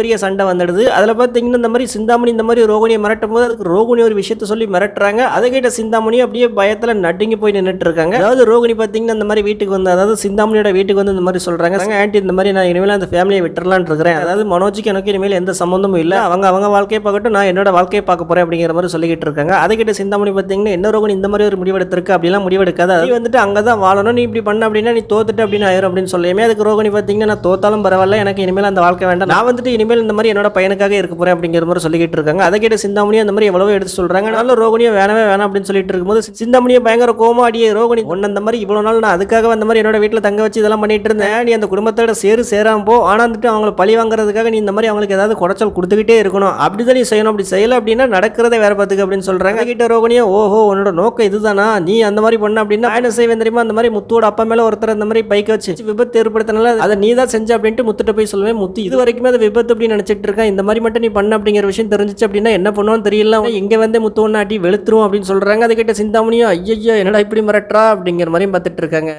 பெரிய சண்டை வந்துடுது. அதில் பார்த்தீங்கன்னா இந்த மாதிரி சிந்தாமணி இந்த மாதிரி ரோகிணியை மிரட்டும் போது அதுக்கு ரோகிணி ஒரு விஷயத்த சொல்லி மிரட்டுறாங்க. அதை கேட்ட சிந்தாமணி அப்படியே பயத்தில் நடுங்கி போய் நின்றுட்டு இருக்காங்க. அதாவது ரோகிணி பார்த்தீங்கன்னா இந்த மாதிரி வீட்டுக்கு வந்து, அதாவது சிந்தாமணியோட வீட்டுக்கு வந்து இந்த மாதிரி சொல்றாங்க, ஆண்டி இந்த மாதிரி நான் இனிமேல் அந்த ஃபேமிலியை விட்டுறலான் இருக்கிறேன். அதாவது மனோஜுக்கு எனக்கு இனிமேல் எந்த சம்மந்தமும் இல்லை, அவங்க வாழ்க்கையை பார்க்கட்டும், நான் என்னோட வாழ்க்கையை பார்க்க போறேன் அப்படிங்கிற மாதிரி சொல்லிக்கிட்டு இருக்காங்க. அதை கேட்ட சிந்தாமணி பார்த்தீங்கன்னா என்ன ரோகிணி இந்த மாதிரி ஒரு முடிவெடுத்திருக்கு, அப்படிலாம் முடிவெடுக்காத, நீ வந்துட்டு அங்கே தான் வாழணும், நீ இப்படி பண்ண அப்படின்னா நீ தோத்துட்டு அப்படின்னு ஆயிரும் அப்படின்னு சொல்லியுமே அதுக்கு ரோகிணி பார்த்தீங்கன்னா நான் தோத்தாலும் பரவாயில்ல, எனக்கு இனிமேல் அந்த வாழ்க்கை வேண்டாம், நான் வந்துட்டு இனிமேல் இந்த மாதிரி என்னோட பையனுக்காக இருக்க போறேன் அப்படிங்கிற மாதிரி சொல்லிக்கிட்டு இருக்காங்க. அதை கேட்ட சிந்தாமணியும் அந்த மாதிரி எவ்வளவோ எடுத்து சொல்றாங்க. அதனால ரோகிணியை வேணவே வேணாம் அப்படின்னு சொல்லிட்டு இருக்கும்போது சிந்தாமணியை பயங்கர கோமா, அடியே ரோகிணி ஒன்னு அந்த மாதிரி இவ்வளவு நாள் நான் அதுக்காக அந்த மாதிரி என்னோட வீட்டில் தங்க வச்சு இதெல்லாம் பண்ணிட்டு இருந்தேன், நீ அந்த குடும்பத்தோட சேராம போ, ஆனா வந்துட்டு அவங்களை பழி வாங்குறதுக்காக நீ இந்த மாதிரி அவங்களுக்கு ஏதாவது குடைச்சல் கொடுத்துக்கிட்டே இருக்கணும், அப்படிதான் நீ செய்யணும், அப்படி செய்யல அப்படின்னா நடக்கிறத வேற பார்த்துக்கு அப்படின்னு சொல்றாங்க. கிட்ட ரோகிணியா ஓஹோ உன்னோட நோக்கம் இதுதானா, நீ அந்த மாதிரி பண்ண அப்படின்னா என்ன செய்வேன் தெரியுமா, அந்த மாதிரி முத்துவோட அப்பா மேல ஒருத்தர் அந்த மாதிரி பைக்க வச்சு விபத்து ஏற்படுத்தினால அதை நீ தான் செஞ்ச அப்படின்ட்டு முத்துட்ட போய் சொல்லுவேன். முத்து இது வரைக்குமே அது விபத்து அப்படின்னு நினைச்சிட்டு இருக்கான், இந்த மாதிரி மட்டும் நீ பண்ண அப்படிங்கிற விஷயம் தெரிஞ்சிச்சு அப்படின்னா என்ன பண்ணுவோம் தெரியல, இங்க வந்து முத்து ஒன்னாட்டி வெளுத்துரும் அப்படின்னு சொல்றாங்க. அதை கிட்ட சிந்தாமணியும் ஐயோ என்னடா இப்படி மிரட்டுறா அப்படிங்கிற மாதிரியும் பார்த்துட்டு இருக்காங்க.